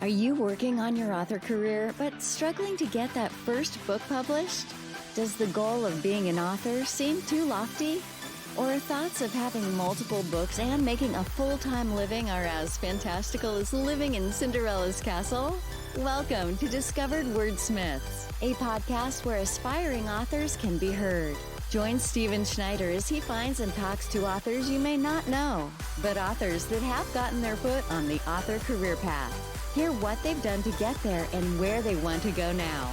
Are you working on your author career but struggling to get that first book published? Does the goal of being an author seem too lofty? Or thoughts of having multiple books and making a full-time living are as fantastical as living in Cinderella's castle? Welcome to Discovered Wordsmiths, a podcast where aspiring authors can be heard. Join Stephen Schneider as he finds and talks to authors you may not know, but authors that have gotten their foot on the author career path. Hear what they've done to get there and where they want to go now.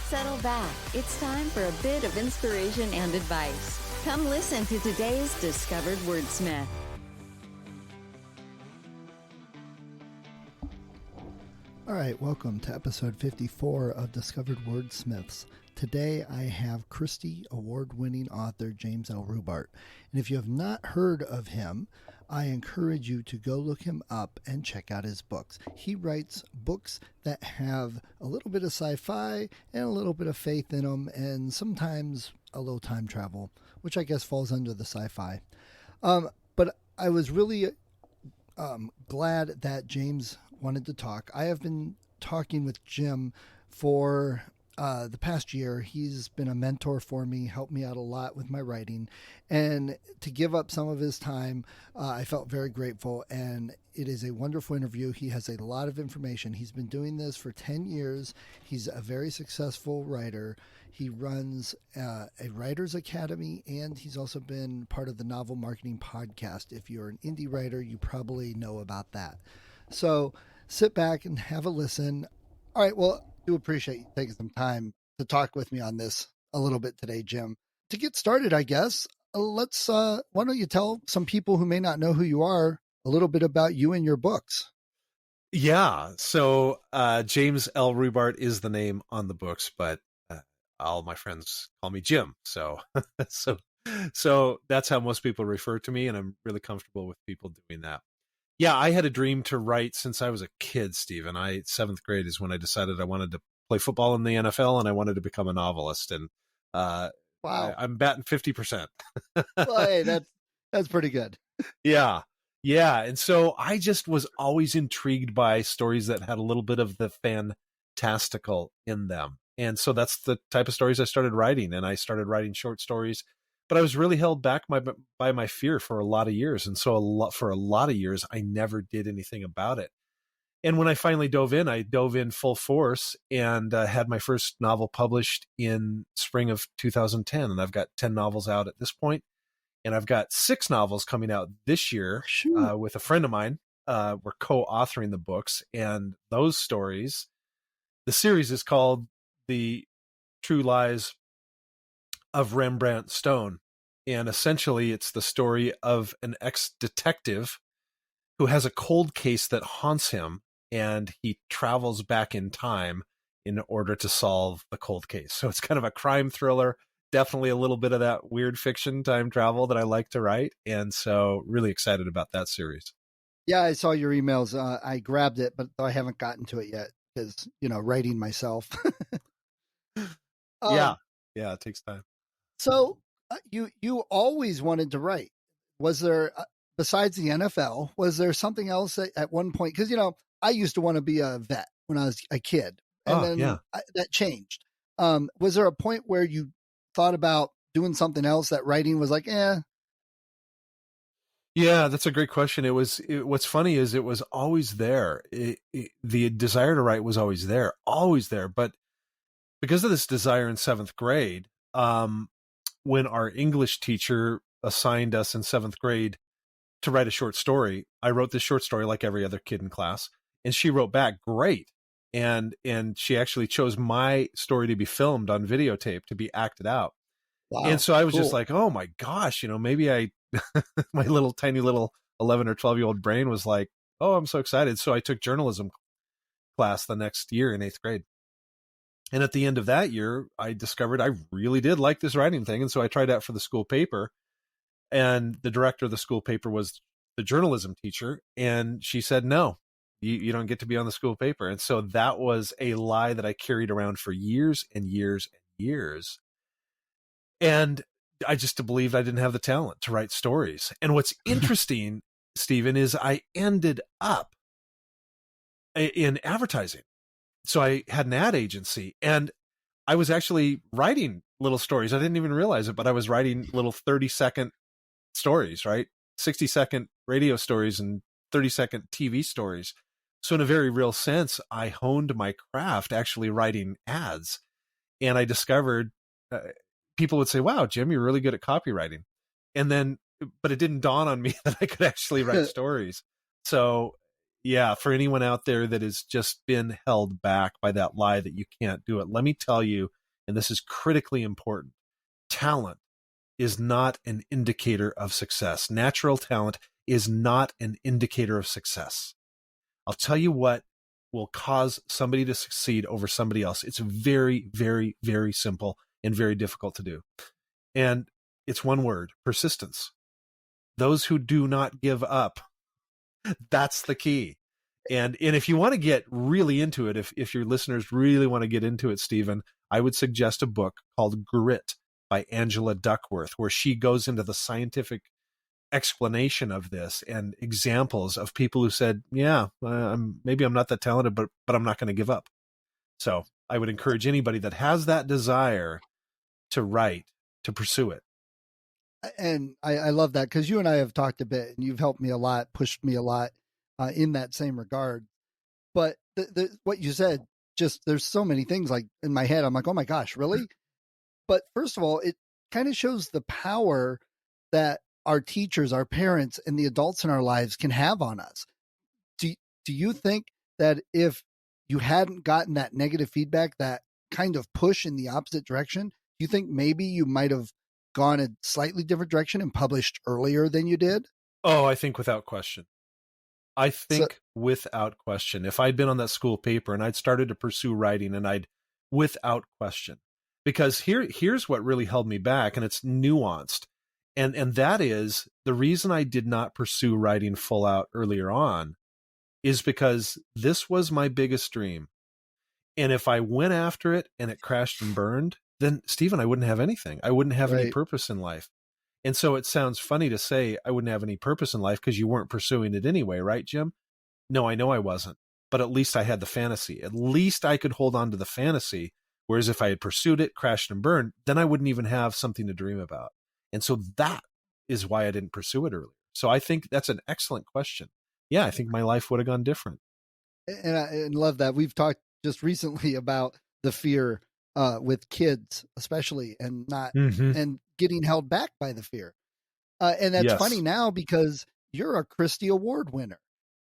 Settle back. It's time for a bit of inspiration and advice. Come listen to today's Discovered Wordsmith. All right, welcome to episode 54 of Discovered Wordsmiths. Today I have Christy award-winning author James L. Rubart. And if you have not heard of him, I encourage you to go look him up and check out his books. He writes books that have a little bit of sci-fi and a little bit of faith in them, and sometimes a little time travel, which I guess falls under the sci-fi. But I was really glad that James wanted to talk. I have been talking with Jim for the past year. He's been a mentor for me, helped me out a lot with my writing, and to give up some of his time, I felt very grateful, and it is a wonderful interview. He has a lot of information. He's been doing this for 10 years. He's a very successful writer. He runs a writer's academy, and he's also been part of the Novel Marketing Podcast. If you're an indie writer, you probably know about that. So sit back and have a listen. All right, well, I do appreciate you taking some time to talk with me on this a little bit today, Jim. To get started, I guess, why don't you tell some people who may not know who you are a little bit about you and your books? Yeah, so James L. Rubart is the name on the books, but all my friends call me Jim. So that's how most people refer to me, and I'm really comfortable with people doing that. Yeah, I had a dream to write since I was a kid, Stephen. Seventh grade is when I decided I wanted to play football in the NFL, and I wanted to become a novelist. And wow, I'm batting 50%. Well, hey, that's pretty good. Yeah. And so I just was always intrigued by stories that had a little bit of the fantastical in them. And so that's the type of stories I started writing. And I started writing short stories, but I was really held back by my fear for a lot of years. And so for a lot of years, I never did anything about it. And when I finally dove in full force and had my first novel published in spring of 2010. And I've got 10 novels out at this point. And I've got 6 novels coming out this year with a friend of mine. We're co-authoring the books. And those stories, the series is called The True Lies of Rembrandt Stone. And essentially, it's the story of an ex-detective who has a cold case that haunts him, and he travels back in time in order to solve the cold case. So it's kind of a crime thriller, definitely a little bit of that weird fiction time travel that I like to write. And so really excited about that series. Yeah, I saw your emails. I grabbed it, but I haven't gotten to it yet because, writing myself. Yeah, it takes time. So you always wanted to write. Was there, besides the NFL, was there something else at one point? Because, I used to want to be a vet when I was a kid, and that changed. Was there a point where you thought about doing something else that writing was like, Yeah, that's a great question. What's funny is it was always there. The desire to write was always there. But because of this desire in 7th grade, when our English teacher assigned us in 7th grade to write a short story, I wrote this short story like every other kid in class, and she wrote back, great. And she actually chose my story to be filmed on videotape to be acted out. wow, and so I was cool. just like, oh my gosh, maybe my tiny little 11 or 12-year-old brain was like, oh, I'm so excited. So I took journalism class the next year in 8th grade. And at the end of that year, I discovered I really did like this writing thing. And so I tried out for the school paper, and the director of the school paper was the journalism teacher. And she said, no, you don't get to be on the school paper. And so that was a lie that I carried around for years and years and years. And I just believed I didn't have the talent to write stories. And what's interesting, Stephen, is I ended up in advertising. So I had an ad agency, and I was actually writing little stories. I didn't even realize it, but I was writing little 30-second stories, right? 60-second radio stories and 30-second TV stories. So in a very real sense, I honed my craft actually writing ads. And I discovered people would say, wow, Jim, you're really good at copywriting. And then, but it didn't dawn on me that I could actually write stories. So yeah, for anyone out there that has just been held back by that lie that you can't do it, let me tell you, and this is critically important, talent is not an indicator of success. Natural talent is not an indicator of success. I'll tell you what will cause somebody to succeed over somebody else. It's very, very, very simple and very difficult to do. And it's one word: persistence. Those who do not give up. That's the key. And if you want to get really into it, if your listeners really want to get into it, Stephen, I would suggest a book called Grit by Angela Duckworth, where she goes into the scientific explanation of this and examples of people who said, yeah, maybe I'm not that talented, but I'm not going to give up. So I would encourage anybody that has that desire to write, to pursue it. And I love that, because you and I have talked a bit, and you've helped me a lot, pushed me a lot in that same regard. But what you said, just there's so many things like in my head. I'm like, oh my gosh, really? But first of all, it kind of shows the power that our teachers, our parents, and the adults in our lives can have on us. Do you think that if you hadn't gotten that negative feedback, that kind of push in the opposite direction, do you think maybe you might have gone a slightly different direction and published earlier than you did? Oh, I think without question. Without question. If I'd been on that school paper and I'd started to pursue writing, and without question, because here's what really held me back, and it's nuanced. And that is the reason I did not pursue writing full out earlier on is because this was my biggest dream. And if I went after it and it crashed and burned, then Stephen, I wouldn't have anything. I wouldn't have any purpose in life. And so it sounds funny to say I wouldn't have any purpose in life because you weren't pursuing it anyway, right, Jim? No, I know I wasn't. But at least I had the fantasy. At least I could hold on to the fantasy. Whereas if I had pursued it, crashed and burned, then I wouldn't even have something to dream about. And so that is why I didn't pursue it earlier. So I think that's an excellent question. Yeah, I think my life would have gone different. And I love that. We've talked just recently about the fear with kids, especially, and not and getting held back by the fear. And that's funny now because you're a Christy Award winner.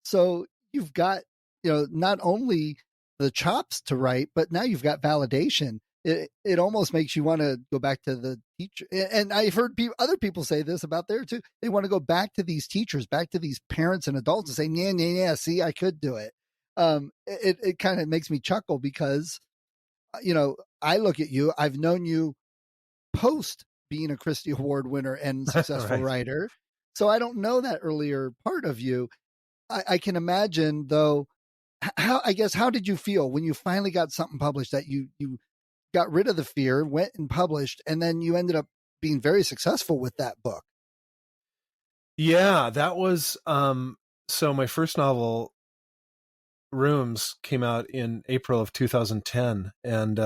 So you've got, not only the chops to write, but now you've got validation. It almost makes you want to go back to the teacher. And I've heard other people say this about there too. They want to go back to these teachers, back to these parents and adults and say, yeah, see, I could do it. It kind of makes me chuckle because, I look at you, I've known you post being a Christy Award winner and successful writer. So I don't know that earlier part of you. I can imagine though, how did you feel when you finally got something published that you got rid of the fear, went and published, and then you ended up being very successful with that book? Yeah, that was, so my first novel, Rooms, came out in April of 2010. And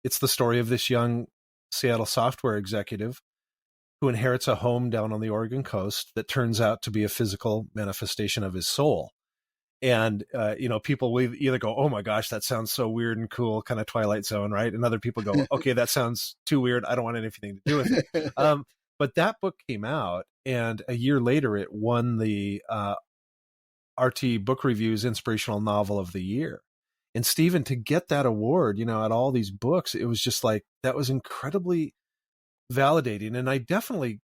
it's the story of this young Seattle software executive who inherits a home down on the Oregon coast that turns out to be a physical manifestation of his soul. And, people will either go, oh my gosh, that sounds so weird and cool, kind of Twilight Zone, right? And other people go, okay, that sounds too weird. I don't want anything to do with it. But that book came out, and a year later, it won the RT Book Review's Inspirational Novel of the Year. And Stephen, to get that award, at all these books, it was just like, that was incredibly validating. And I definitely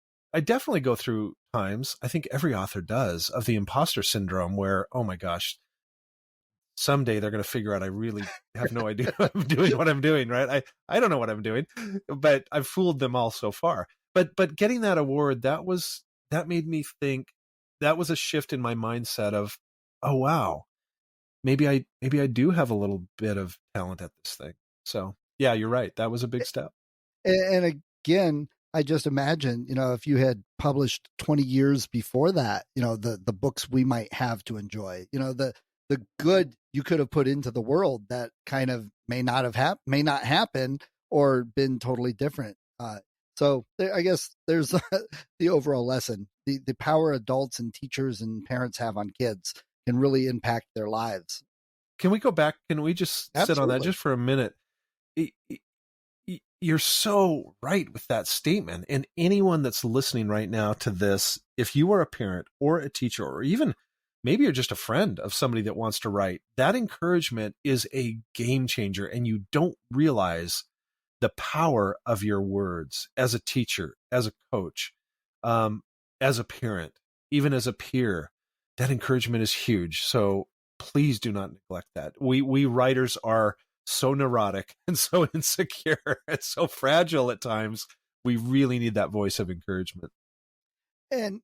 go through times, I think every author does, of the imposter syndrome where, oh my gosh, someday they're going to figure out I really have no idea I'm doing what I'm doing, right? I don't know what I'm doing, but I've fooled them all so far. But getting that award, that made me think, that was a shift in my mindset of, oh wow, maybe I do have a little bit of talent at this thing. So yeah, you're right. That was a big step. And again, I just imagine, if you had published 20 years before that, the books we might have to enjoy, the the good you could have put into the world that kind of may not happen or been totally different. So I guess there's the overall lesson. The power adults and teachers and parents have on kids can really impact their lives. Can we go back? Can we just sit on that just for a minute? You're so right with that statement. And anyone that's listening right now to this, if you are a parent or a teacher, or even maybe you're just a friend of somebody that wants to write, that encouragement is a game changer. And you don't realize the power of your words as a teacher, as a coach, as a parent, even as a peer. That encouragement is huge. So please do not neglect that. We writers are so neurotic and so insecure and so fragile at times. We really need that voice of encouragement. And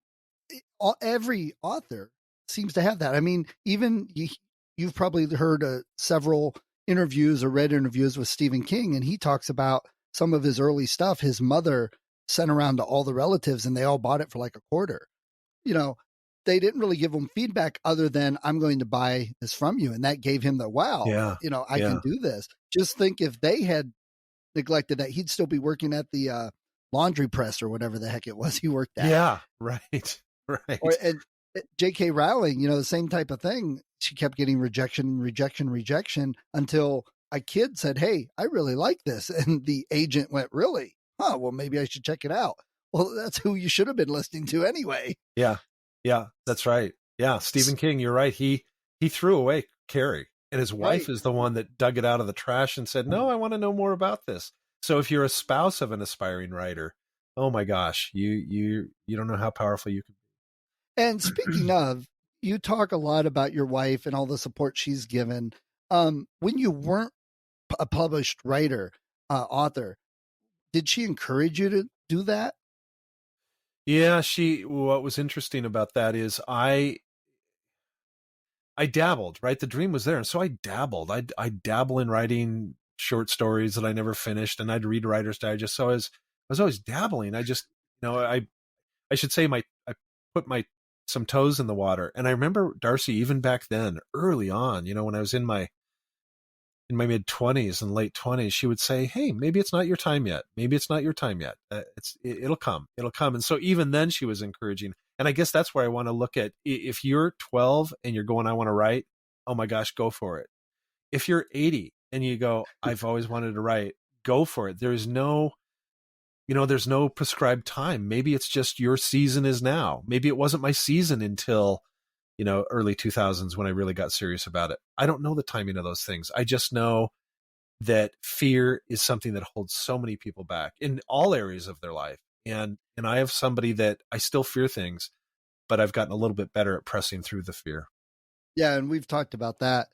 every author seems to have that. I mean, even you've probably heard several interviews or read interviews with Stephen King, and he talks about some of his early stuff. His mother sent around to all the relatives and they all bought it for like $0.25. You know, they didn't really give him feedback other than, I'm going to buy this from you. And that gave him the, wow, I can do this. Just think if they had neglected that, he'd still be working at the laundry press or whatever the heck it was he worked at. Yeah, right. And J.K. Rowling, the same type of thing. She kept getting rejection until a kid said, hey, I really like this. And the agent went, really? Huh, well, maybe I should check it out. Well, that's who you should have been listening to anyway. Yeah, that's right. Yeah, Stephen King, you're right. He threw away Carrie, and his wife is the one that dug it out of the trash and said, no, I want to know more about this. So if you're a spouse of an aspiring writer, oh my gosh, you don't know how powerful you can be. And speaking of, you talk a lot about your wife and all the support she's given. When you weren't a published writer, author, did she encourage you to do that? Yeah, what was interesting about that is I dabbled, right? The dream was there. And so I dabbled. I dabble in writing short stories that I never finished, and I'd read Writer's Digest. So I was always dabbling. I just, I should say I put some toes in the water. And I remember Darcy, even back then, early on, when I was in my mid-20s and late 20s, she would say, hey, maybe it's not your time yet. Maybe it's not your time yet. It'll come. And so even then she was encouraging. And I guess that's where I want to look at, if you're 12 and you're going, I want to write, oh my gosh, go for it. If you're 80 and you go, I've always wanted to write, go for it. There's no prescribed time. Maybe it's just your season is now. Maybe it wasn't my season until early 2000s when I really got serious about it. I don't know the timing of those things. I just know that fear is something that holds so many people back in all areas of their life. And I have somebody that I still fear things, but I've gotten a little bit better at pressing through the fear. Yeah. And we've talked about that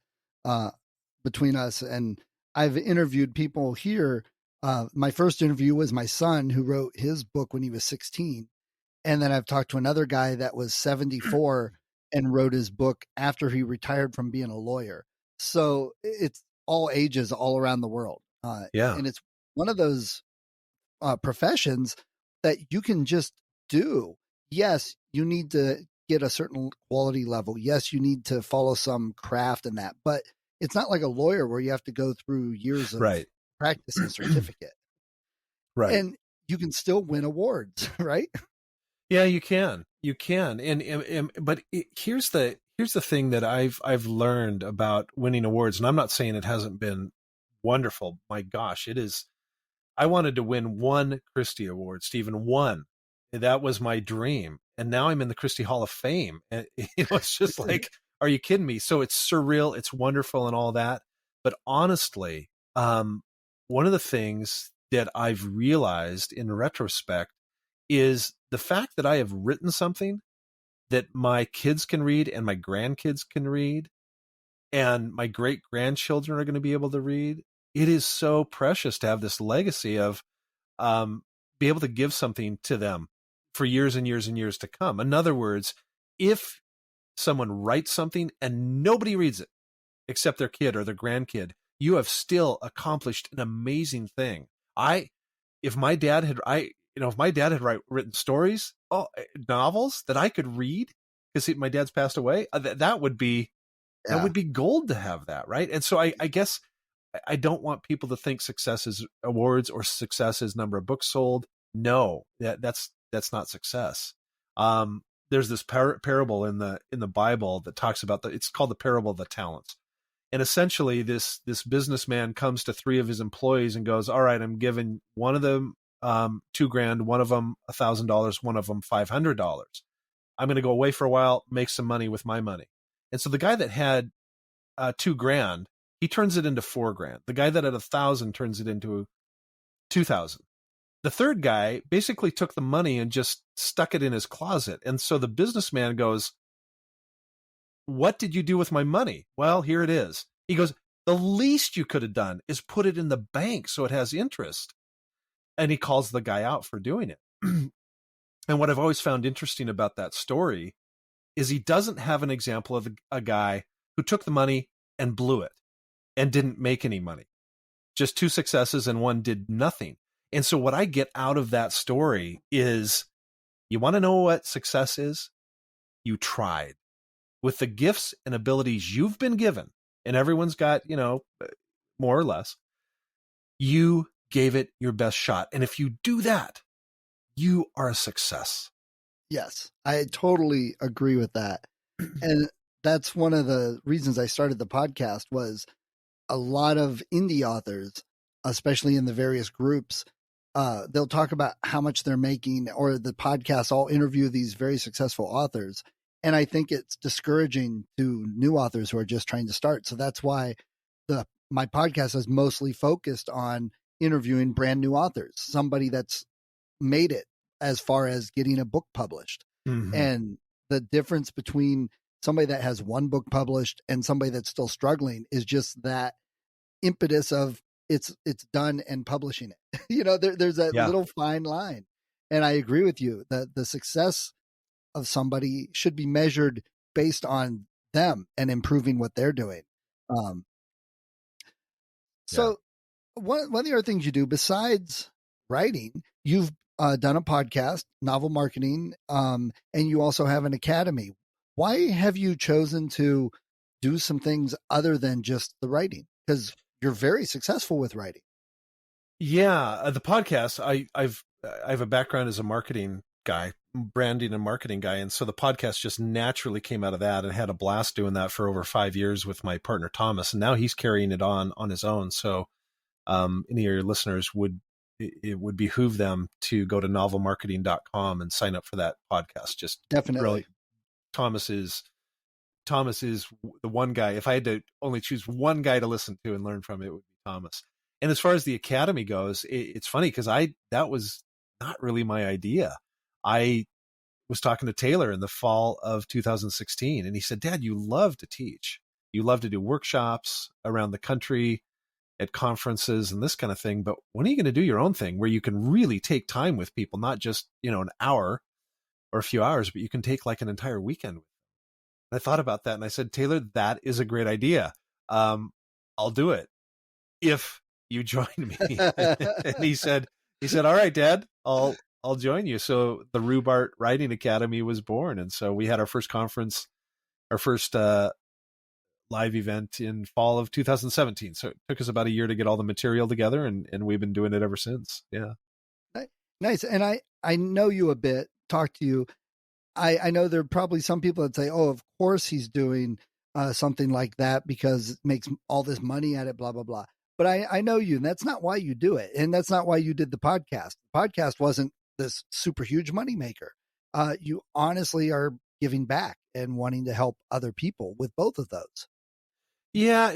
between us, and I've interviewed people here. My first interview was my son, who wrote his book when he was 16. And then I've talked to another guy that was 74 and wrote his book after he retired from being a lawyer. So it's all ages all around the world. And it's one of those professions that you can just do. Yes, you need to get a certain quality level. Yes, you need to follow some craft in that, but it's not like a lawyer where you have to go through years of practice and certificate. Right. And you can still win awards, right? Yeah, you can. But here's the thing that I've learned about winning awards, and I'm not saying it hasn't been wonderful. My gosh, it is. I wanted to win one Christy Award, Stephen, one. That was my dream, and now I'm in the Christy Hall of Fame. And it's just like, are you kidding me? So it's surreal, it's wonderful, and all that. But honestly, one of the things that I've realized in retrospect is the fact that I have written something that my kids can read and my grandkids can read and my great grandchildren are going to be able to read. It is so precious to have this legacy of be able to give something to them for years and years and years to come. In other words, if someone writes something and nobody reads it except their kid or their grandkid, you have still accomplished an amazing thing. If my dad had written stories, novels that I could read, because my dad's passed away, that would be That would be gold to have that, right? And so I guess I don't want people to think success is awards or success is number of books sold. No, that's not success. There's this parable in the Bible that talks about it's called the parable of the talents. And essentially this businessman comes to 3 of his employees and goes, all right, I'm giving one of them $2,000, one of them $1,000, one of them $500. I'm going to go away for a while, make some money with my money. And so the guy that had $2,000, he turns it into $4,000. The guy that had 1,000 turns it into 2,000. The third guy basically took the money and just stuck it in his closet. And so the businessman goes, what did you do with my money? Well, here it is. He goes, the least you could have done is put it in the bank so it has interest. And he calls the guy out for doing it. And what I've always found interesting about that story is he doesn't have an example of a guy who took the money and blew it and didn't make any money. Just 2 successes and one did nothing. And so what I get out of that story is, you want to know what success is? You tried. With the gifts and abilities you've been given, and everyone's got, more or less, you gave it your best shot. And if you do that, you are a success. Yes, I totally agree with that. And that's one of the reasons I started the podcast, was a lot of indie authors, especially in the various groups, they'll talk about how much they're making, or the podcasts all interview these very successful authors. And I think it's discouraging to new authors who are just trying to start. So that's why my podcast is mostly focused on interviewing brand new authors, somebody that's made it as far as getting a book published. Mm-hmm. And the difference between somebody that has one book published and somebody that's still struggling is just that impetus of it's done and publishing it. There's that little fine line. And I agree with you that the success of somebody should be measured based on them and improving what they're doing. So one of the other things you do besides writing, you've done a podcast, novel marketing, and you also have an academy. Why have you chosen to do some things other than just the writing? Because you're very successful with writing. Yeah, the podcast, I have a background as a marketing guy, branding and marketing guy. And so the podcast just naturally came out of that, and had a blast doing that for over 5 years with my partner, Thomas. And now he's carrying it on his own. So any of your listeners it would behoove them to go to novelmarketing.com and sign up for that podcast. Just definitely. Really, Thomas is the one guy. If I had to only choose one guy to listen to and learn from, it would be Thomas. And as far as the academy goes, it's funny because that was not really my idea. I was talking to Taylor in the fall of 2016, and he said, Dad, you love to teach. You love to do workshops around the country at conferences and this kind of thing. But when are you going to do your own thing where you can really take time with people, not just, an hour or a few hours, but you can take like an entire weekend with them? And I thought about that, and I said, Taylor, that is a great idea. I'll do it if you join me. And he said, all right, Dad, I'll join you. So the Rubart Writing Academy was born. And so we had our first conference, our first live event in fall of 2017. So it took us about a year to get all the material together, and we've been doing it ever since. Yeah. Nice. And I know you a bit, talk to you. I know there are probably some people that say, oh, of course he's doing something like that because it makes all this money at it, blah, blah, blah. But I know you, and that's not why you do it. And that's not why you did the podcast. The podcast wasn't this super huge moneymaker. You honestly are giving back and wanting to help other people with both of those. Yeah,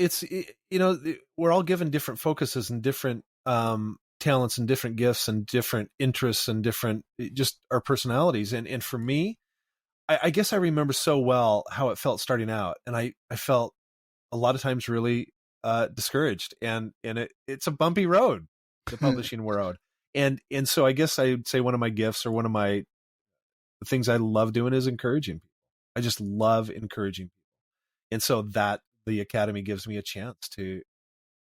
we're all given different focuses and different talents and different gifts and different interests and different, just our personalities. And for me, I guess I remember so well how it felt starting out. And I felt a lot of times really discouraged, and it's a bumpy road, the publishing world. And so I guess I would say one of my gifts, or one of the things I love doing, is encouraging people. I just love encouraging people. And so that the Academy gives me a chance to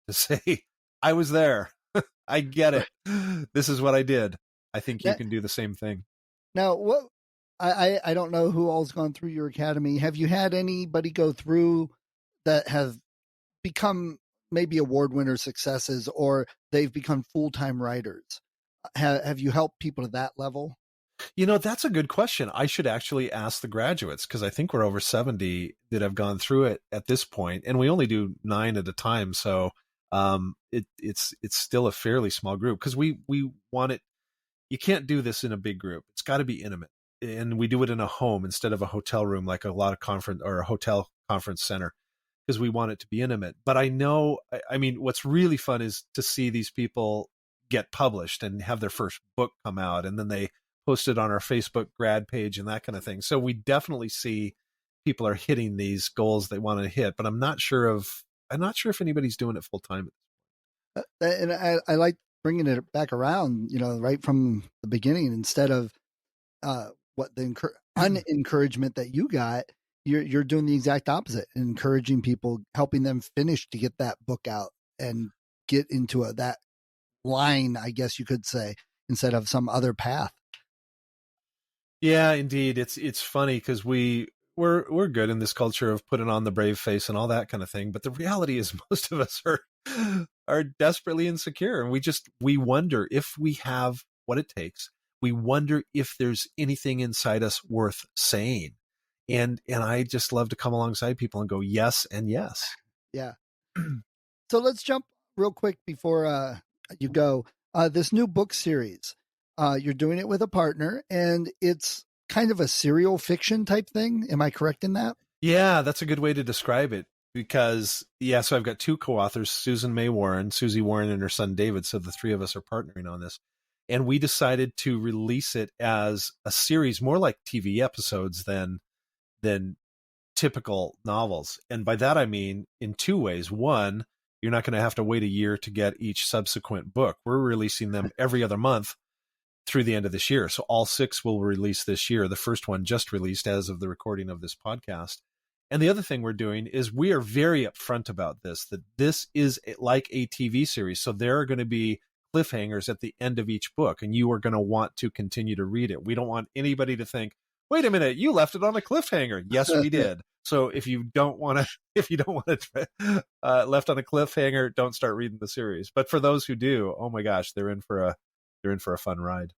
say, I was there. I get it. This is what I did. I think you can do the same thing. Now, what I don't know who all's gone through your academy. Have you had anybody go through that have become maybe award winner successes, or they've become full-time writers? Have you helped people to that level? That's a good question. I should actually ask the graduates, because I think we're over 70 that have gone through it at this point, and we only do 9 at a time. So it's still a fairly small group, because we want it. You can't do this in a big group. It's got to be intimate, and we do it in a home instead of a hotel room, like a lot of conference or a hotel conference center, because we want it to be intimate. But I know, I mean, what's really fun is to see these people get published and have their first book come out, and then they post it on our Facebook grad page and that kind of thing. So we definitely see people are hitting these goals they want to hit, but I'm not sure if anybody's doing it full time. And I like bringing it back around, right from the beginning, instead of what the unencouragement that you got. You're doing the exact opposite, encouraging people, helping them finish to get that book out and get into that line, I guess you could say, instead of some other path. Yeah, indeed. It's funny, because we're good in this culture of putting on the brave face and all that kind of thing. But the reality is most of us are desperately insecure. And we wonder if we have what it takes. We wonder if there's anything inside us worth saying. And I just love to come alongside people and go, yes, and yes. Yeah. So let's jump real quick before you go. This new book series, you're doing it with a partner, and it's kind of a serial fiction type thing. Am I correct in that? Yeah, that's a good way to describe it, because, so I've got 2 co-authors, Susan May Warren, Susie Warren, and her son David. So the 3 of us are partnering on this. And we decided to release it as a series, more like TV episodes than typical novels. And by that, I mean in 2 ways. One, you're not going to have to wait a year to get each subsequent book. We're releasing them every other month through the end of this year. So all 6 will release this year. The first one just released as of the recording of this podcast. And the other thing we're doing is we are very upfront about this, that this is like a TV series. So there are going to be cliffhangers at the end of each book, and you are going to want to continue to read it. We don't want anybody to think, wait a minute, you left it on a cliffhanger. Yes, we did. So if you don't want it left on a cliffhanger, don't start reading the series. But for those who do, oh my gosh, they're in for a fun ride.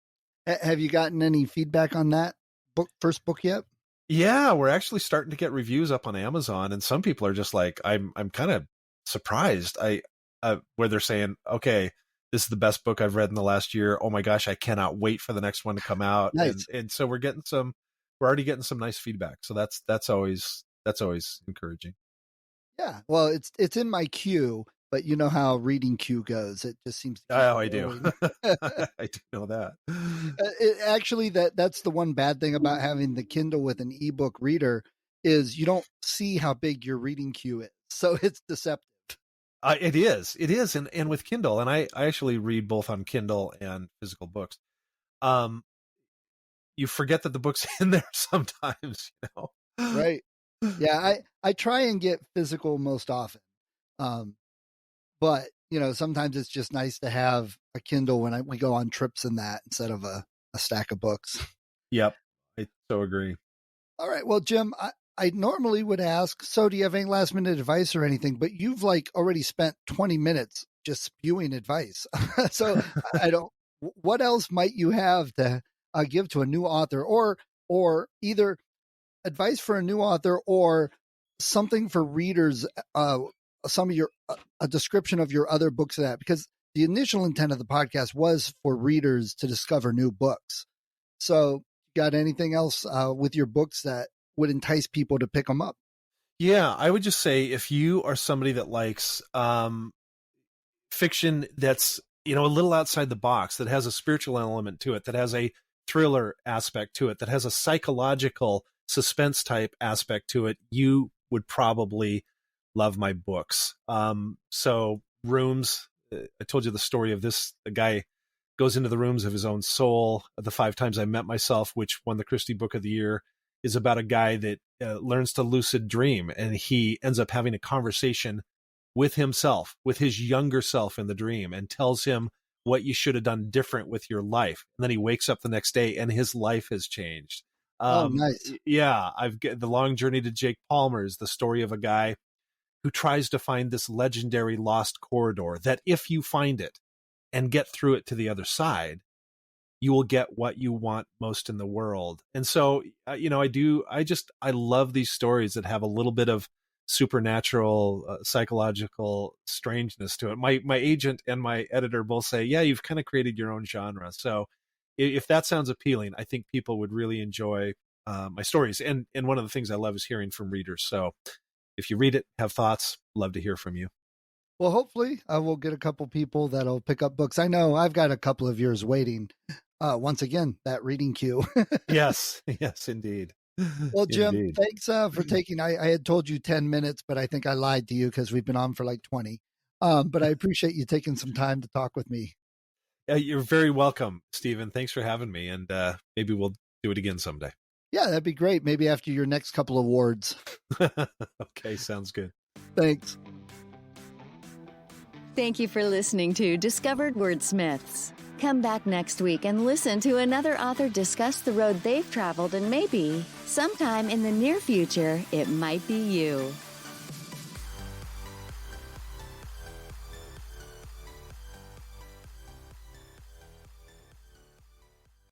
Have you gotten any feedback on that first book yet? Yeah, we're actually starting to get reviews up on Amazon, and some people are just like, I'm kind of surprised. Where they're saying, okay, this is the best book I've read in the last year. Oh my gosh, I cannot wait for the next one to come out. Nice. And so we're already getting some nice feedback. So that's always encouraging. Yeah. Well, it's in my queue, but you know how reading queue goes. It just seems to I do. I do know that. Actually, that's the one bad thing about having the Kindle with an ebook reader, is you don't see how big your reading queue is. So it's deceptive. It is. And with Kindle, and I actually read both on Kindle and physical books. You forget that the book's in there sometimes, Right. Yeah. I try and get physical most often. But sometimes it's just nice to have a Kindle when we go on trips and that, instead of a stack of books. Yep. I so agree. All right. Well, Jim, I normally would ask, so do you have any last minute advice or anything? But you've already spent 20 minutes just spewing advice. So what else might you have to give to a new author, or either advice for a new author or something for readers, some of a description of your other books, because the initial intent of the podcast was for readers to discover new books. So got anything else with your books that would entice people to pick them up? Yeah, I would just say, if you are somebody that likes fiction that's, a little outside the box, that has a spiritual element to it, that has a thriller aspect to it, that has a psychological suspense type aspect to it, you would probably love my books. So Rooms, I told you the story of this. The guy goes into the rooms of his own soul. The 5 Times I Met Myself, which won the Christy Book of the Year, is about a guy that learns to lucid dream, and he ends up having a conversation with himself, with his younger self in the dream, and tells him what you should have done different with your life. And then he wakes up the next day and his life has changed. Nice. Yeah. The Long Journey to Jake Palmer is the story of a guy who tries to find this legendary lost corridor that if you find it and get through it to the other side, you will get what you want most in the world. And so, I love these stories that have a little bit of supernatural, psychological strangeness to it. My agent and my editor both say, yeah, you've kind of created your own genre. So if that sounds appealing, I think people would really enjoy my stories. And one of the things I love is hearing from readers. So if you read it, have thoughts, love to hear from you. Well, hopefully I will get a couple people that'll pick up books. I know I've got a couple of years waiting. Once again, that reading queue. Yes, indeed. Well, Jim, Indeed. thanks for taking, I had told you 10 minutes, but I think I lied to you because we've been on for like 20. But I appreciate you taking some time to talk with me. You're very welcome, Stephen. Thanks for having me. And maybe we'll do it again someday. Yeah, that'd be great. Maybe after your next couple of awards. Okay, sounds good. Thanks. Thank you for listening to Discovered Wordsmiths. Come back next week and listen to another author discuss the road they've traveled, and maybe, sometime in the near future, it might be you.